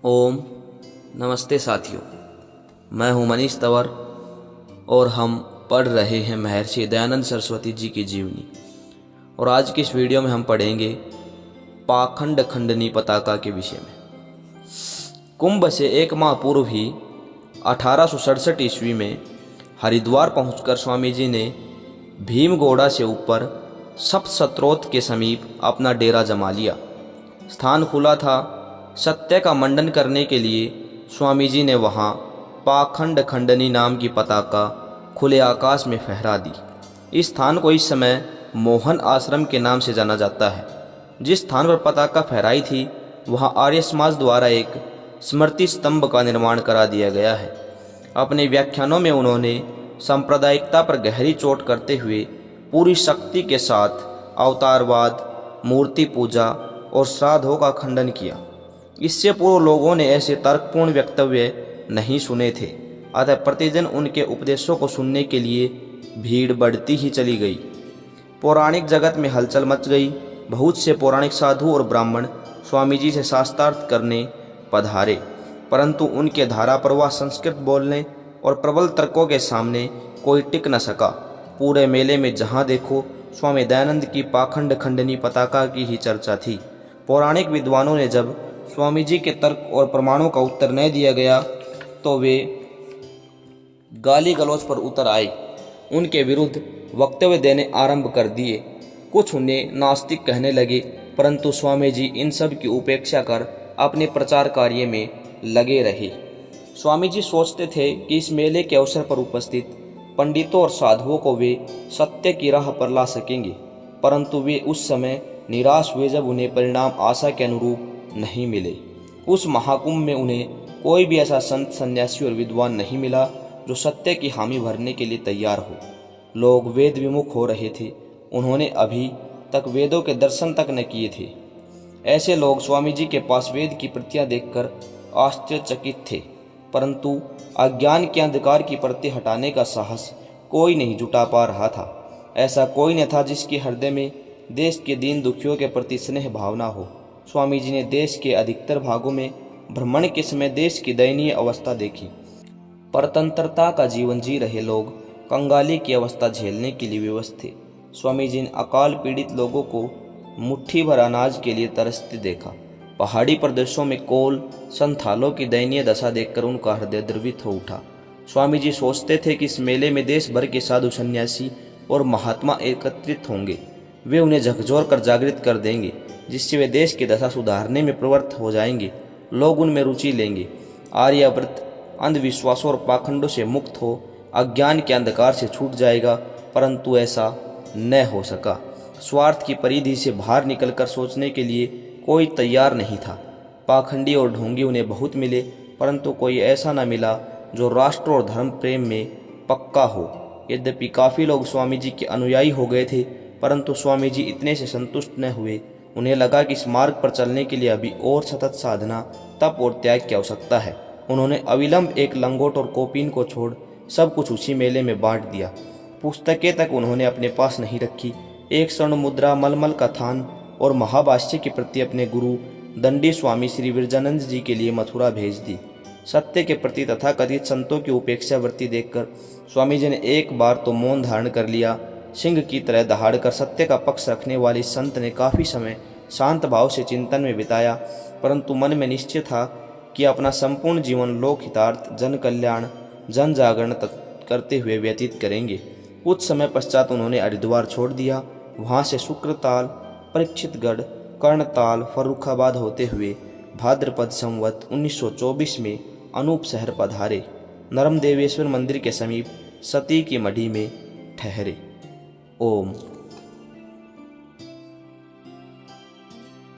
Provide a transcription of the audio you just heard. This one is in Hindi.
ओम नमस्ते साथियों, मैं हूं मनीष तंवर और हम पढ़ रहे हैं महर्षि दयानंद सरस्वती जी की जीवनी। और आज की इस वीडियो में हम पढ़ेंगे पाखंड खंडनी पताका के विषय में। कुंभ से एक माह पूर्व ही 1867 ईस्वी में हरिद्वार पहुंचकर स्वामी जी ने भीमगोड़ा से ऊपर सप्तशत्रोत के समीप अपना डेरा जमा लिया। स्थान खुला था। सत्य का मंडन करने के लिए स्वामी जी ने वहाँ पाखंड खंडनी नाम की पताका खुले आकाश में फहरा दी। इस स्थान को इस समय मोहन आश्रम के नाम से जाना जाता है। जिस स्थान पर पताका फहराई थी वहाँ आर्य समाज द्वारा एक स्मृति स्तंभ का निर्माण करा दिया गया है। अपने व्याख्यानों में उन्होंने सांप्रदायिकता पर गहरी चोट करते हुए पूरी शक्ति के साथ अवतारवाद, मूर्ति पूजा और श्राद्धों का खंडन किया। इससे पूर्व लोगों ने ऐसे तर्कपूर्ण वक्तव्य नहीं सुने थे, अतः प्रतिदिन उनके उपदेशों को सुनने के लिए भीड़ बढ़ती ही चली गई। पौराणिक जगत में हलचल मच गई। बहुत से पौराणिक साधु और ब्राह्मण स्वामी जी से शास्त्रार्थ करने पधारे, परंतु उनके धारा प्रवाह संस्कृत बोलने और प्रबल तर्कों के सामने कोई टिक न सका। पूरे मेले में जहाँ देखो स्वामी दयानंद की पाखंड खंडनी पताका की ही चर्चा थी। पौराणिक विद्वानों ने जब स्वामी जी के तर्क और प्रमाणों का उत्तर नहीं दिया गया तो वे गाली गलौज पर उतर आए, उनके विरुद्ध वक्तव्य देने आरंभ कर दिए। कुछ उन्हें नास्तिक कहने लगे, परंतु स्वामी जी इन सब की उपेक्षा कर अपने प्रचार कार्य में लगे रहे। स्वामी जी सोचते थे कि इस मेले के अवसर पर उपस्थित पंडितों और साधुओं को वे सत्य की राह पर ला सकेंगे, परंतु वे उस समय निराश हुए जब उन्हें परिणाम आशा के अनुरूप नहीं मिले। उस महाकुंभ में उन्हें कोई भी ऐसा संत, सन्यासी और विद्वान नहीं मिला जो सत्य की हामी भरने के लिए तैयार हो। लोग वेद विमुख हो रहे थे। उन्होंने अभी तक वेदों के दर्शन तक न किए थे। ऐसे लोग स्वामी जी के पास वेद की प्रतियां देखकर आश्चर्यचकित थे, परंतु अज्ञान के अंधकार की परतें हटाने का साहस कोई नहीं जुटा पा रहा था। ऐसा कोई न था जिसके हृदय में देश के दीन दुखियों के प्रति स्नेह भावना हो। स्वामी जी ने देश के अधिकतर भागों में भ्रमण के समय देश की दयनीय अवस्था देखी। परतंत्रता का जीवन जी रहे लोग कंगाली की अवस्था झेलने के लिए विवश थे। स्वामी जी ने अकाल पीड़ित लोगों को मुट्ठी भर अनाज के लिए तरसते देखा। पहाड़ी प्रदेशों में कोल संथालों की दयनीय दशा देखकर उनका हृदय द्रवित हो उठा। स्वामी जी सोचते थे कि इस मेले में देश भर के साधु सन्यासी और महात्मा एकत्रित होंगे। वे उन्हें झकझोर कर जागृत कर देंगे, जिससे वे देश की दशा सुधारने में प्रवृत्त हो जाएंगे। लोग उनमें रुचि लेंगे। आर्यावर्त अंधविश्वासों और पाखंडों से मुक्त हो अज्ञान के अंधकार से छूट जाएगा, परंतु ऐसा न हो सका। स्वार्थ की परिधि से बाहर निकलकर सोचने के लिए कोई तैयार नहीं था। पाखंडी और ढोंगी उन्हें बहुत मिले, परंतु कोई ऐसा न मिला जो राष्ट्र और धर्म प्रेम में पक्का हो। यद्यपि काफ़ी लोग स्वामी जी के अनुयायी हो गए थे, परंतु स्वामी जी इतने से संतुष्ट न हुए। उन्हें लगा कि इस मार्ग पर चलने के लिए अभी और सतत साधना, तप और त्याग की आवश्यकता है। उन्होंने अविलंब एक लंगोट और कोपीन को छोड़ सब कुछ उसी मेले में बांट दिया। पुस्तकें तक उन्होंने अपने पास नहीं रखी। एक स्वर्ण मुद्रा, मलमल का थान और महाभाष्य की प्रति अपने गुरु दंडी स्वामी श्री विरजानंद जी के लिए मथुरा भेज दी। सत्य के प्रति तथा कथित संतों की उपेक्षा वृत्ति देखकर स्वामी जी ने एक बार तो मौन धारण कर लिया। सिंह की तरह दहाड़कर सत्य का पक्ष रखने वाले संत ने काफ़ी समय शांत भाव से चिंतन में बिताया, परंतु मन में निश्चय था कि अपना संपूर्ण जीवन लोक हितार्थ, जन कल्याण, जन जागरण करते हुए व्यतीत करेंगे। कुछ समय पश्चात उन्होंने हरिद्वार छोड़ दिया। वहाँ से शुक्रताल, परीक्षितगढ़, कर्णताल, फर्रुखाबाद होते हुए भाद्रपद संवत 1924 में अनूप शहर पधारे। नर्मदेवेश्वर मंदिर के समीप सती की मढ़ी में ठहरे। ओम।